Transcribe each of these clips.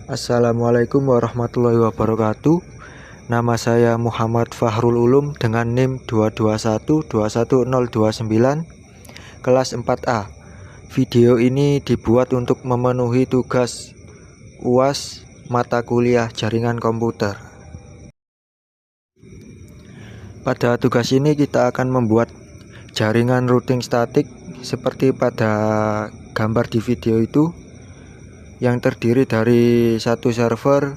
Assalamualaikum warahmatullahi wabarakatuh. Nama saya Muhammad Fahrul Ulum dengan NIM 221-21029 kelas 4A. Video ini dibuat untuk memenuhi tugas UAS mata kuliah jaringan komputer. Pada tugas ini kita akan membuat jaringan routing statik seperti pada gambar di video itu, yang terdiri dari satu server,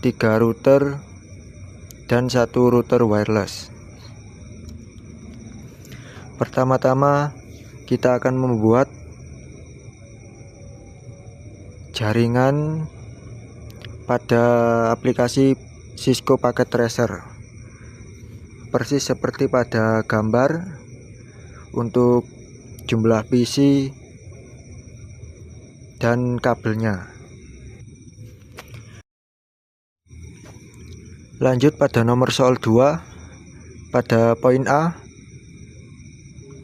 3 router, dan 1 router wireless. Pertama-tama kita akan membuat jaringan pada aplikasi Cisco Packet Tracer, persis seperti pada gambar. Untuk jumlah PC dan kabelnya. Lanjut pada nomor soal 2. Pada poin A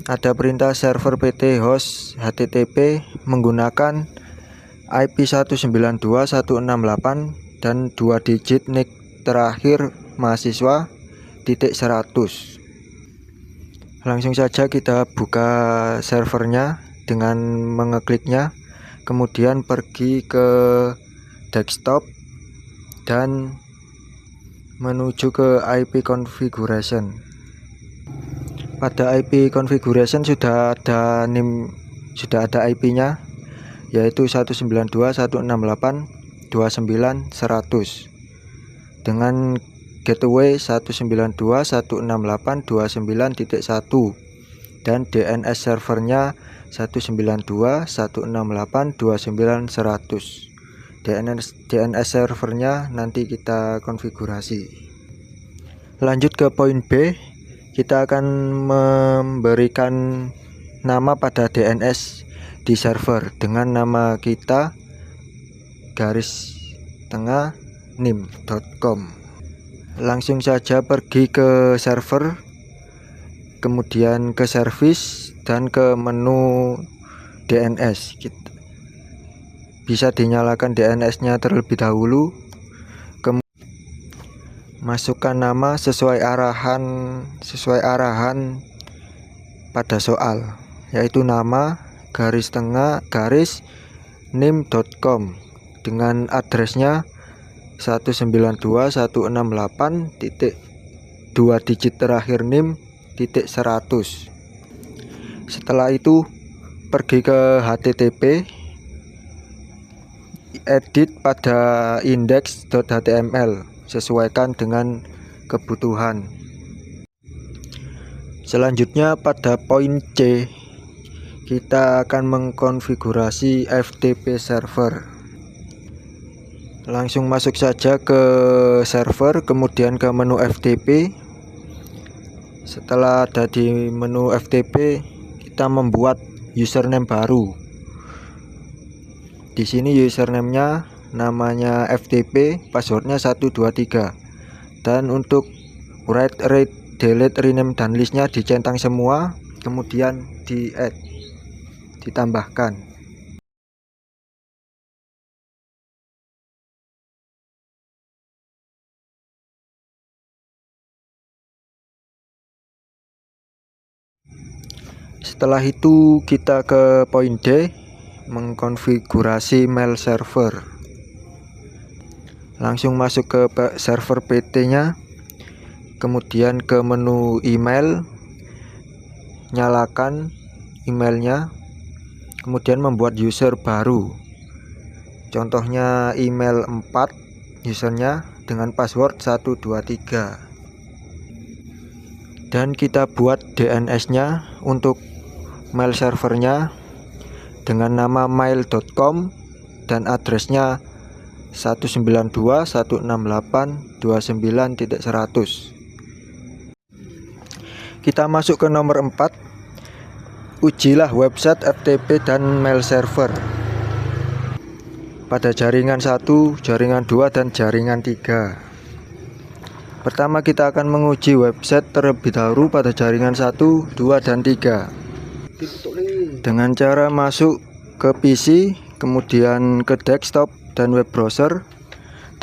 ada perintah server PT host HTTP menggunakan IP 192.168 dan 2 digit NIC terakhir mahasiswa .100. Langsung saja kita buka servernya dengan mengekliknya, kemudian pergi ke desktop dan menuju ke IP configuration. Pada IP configuration sudah ada NIM, sudah ada IP-nya, yaitu 192.168.29.100 dengan gateway 192.168.29.1 dan DNS servernya 192.168.29.100. DNS servernya nanti kita konfigurasi. Lanjut ke poin B, kita akan memberikan nama pada DNS di server dengan nama kita garis tengah nim.com. Langsung saja pergi ke server, kemudian ke service dan ke menu DNS. Bisa dinyalakan DNS-nya terlebih dahulu. Masukkan nama sesuai arahan pada soal, yaitu nama garis tengah garis nim.com dengan addressnya 192.168.2 digit terakhir NIM .100. Setelah itu pergi ke HTTP, edit pada index.html, sesuaikan dengan kebutuhan. Selanjutnya pada poin C, kita akan mengkonfigurasi FTP server. Langsung masuk saja ke server, kemudian ke menu FTP. Setelah ada di menu FTP, kita membuat username baru. Di sini username-nya namanya FTP, passwordnya 123. Dan untuk write, read, delete, rename, dan listnya dicentang semua, kemudian di-add, ditambahkan. Setelah itu kita ke poin D, mengkonfigurasi mail server. Langsung masuk ke server PT-nya, kemudian ke menu email, nyalakan emailnya, kemudian membuat user baru. Contohnya email 4, usernya dengan password 123. Dan kita buat DNS-nya untuk mail servernya dengan nama mail.com dan addressnya 192.168.29.100. Kita masuk ke nomor 4. Ujilah website FTP dan mail server pada jaringan 1, jaringan 2, dan jaringan 3. Pertama kita akan menguji website terlebih dahulu pada jaringan 1, 2, dan 3 dengan cara masuk ke PC, kemudian ke desktop dan web browser,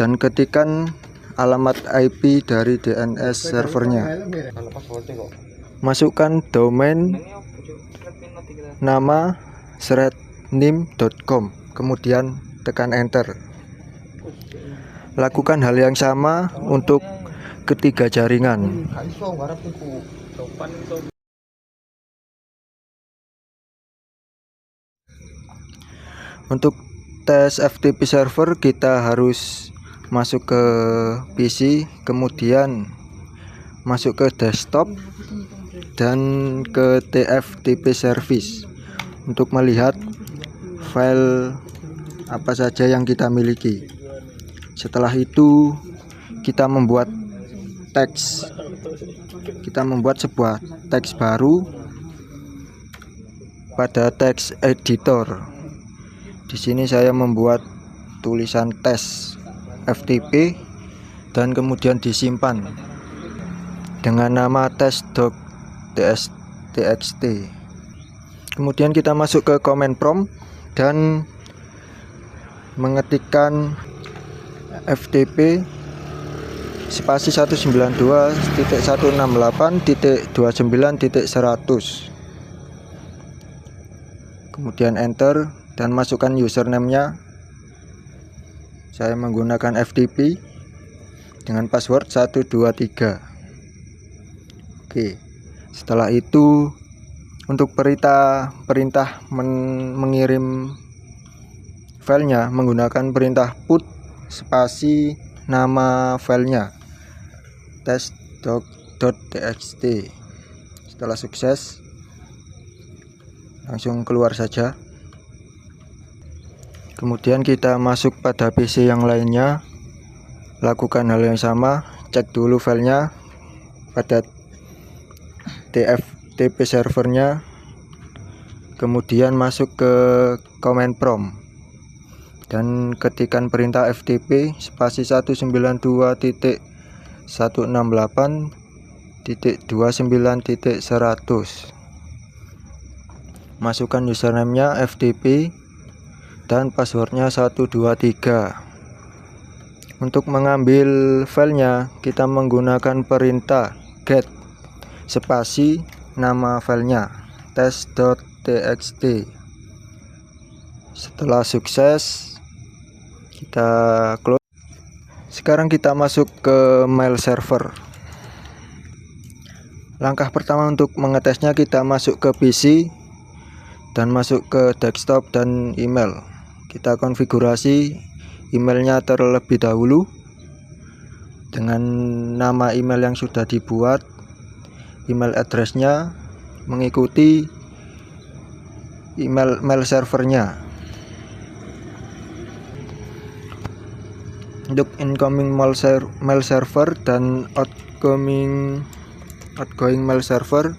dan ketikkan alamat IP dari DNS servernya. Masukkan domain nama threadname.com, kemudian tekan enter. Lakukan hal yang sama untuk ketiga jaringan. Untuk tes FTP server, kita harus masuk ke PC, kemudian masuk ke desktop dan ke TFTP service untuk melihat file apa saja yang kita miliki. Setelah itu kita membuat sebuah teks baru pada teks editor. Di sini saya membuat tulisan tes FTP dan kemudian disimpan dengan nama tes.txt. Kemudian kita masuk ke command prompt dan mengetikkan FTP spasi 192.168.29.100, kemudian enter dan masukkan username-nya. Saya menggunakan FTP dengan password 123. Oke, setelah itu untuk perintah mengirim filenya menggunakan perintah put spasi nama filenya test.txt. Setelah sukses, langsung keluar saja. Kemudian kita masuk pada PC yang lainnya, lakukan hal yang sama, cek dulu filenya pada TFTP servernya, kemudian masuk ke command prompt dan ketikkan perintah FTP spasi 192.168.29.100. Masukkan username-nya FTP dan passwordnya 123. Untuk mengambil filenya, kita menggunakan perintah get spasi nama filenya test.txt. Setelah sukses, kita close. Sekarang kita masuk ke mail server. Langkah pertama untuk mengetesnya, kita masuk ke PC dan masuk ke desktop dan email. Kita konfigurasi emailnya terlebih dahulu dengan nama email yang sudah dibuat, email addressnya mengikuti mail servernya. Untuk incoming mail server dan outgoing mail server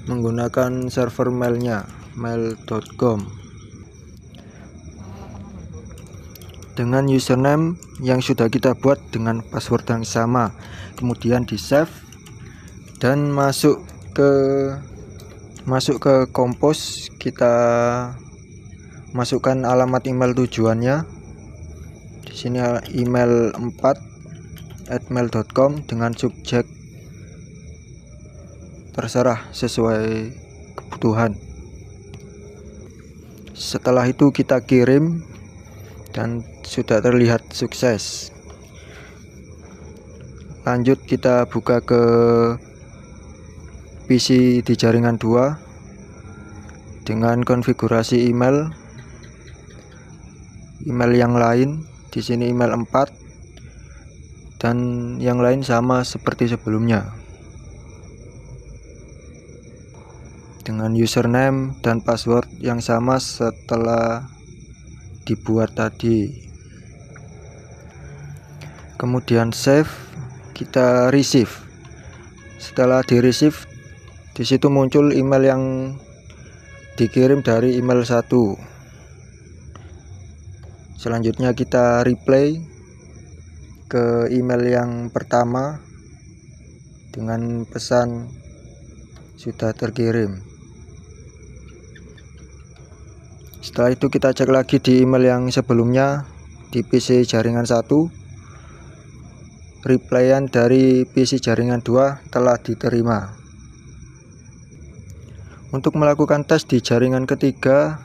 menggunakan server mailnya mail.com dengan username yang sudah kita buat dengan password yang sama. Kemudian di save dan masuk ke Compose. Kita masukkan alamat email tujuannya. Di sini email 4@mail.com dengan subjek terserah sesuai kebutuhan. Setelah itu kita kirim dan sudah terlihat sukses. Lanjut kita buka ke PC di jaringan 2 dengan konfigurasi email yang lain. Di sini email 4 dan yang lain sama seperti sebelumnya dengan username dan password yang sama setelah dibuat tadi. Kemudian save, kita receive. Setelah di receive, di situ muncul email yang dikirim dari email 1. Selanjutnya kita reply ke email yang pertama dengan pesan sudah terkirim. Setelah itu kita cek lagi di email yang sebelumnya di PC jaringan 1. Replyan dari PC jaringan 2 telah diterima. Untuk melakukan tes di jaringan ketiga,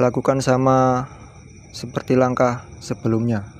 lakukan sama seperti langkah sebelumnya.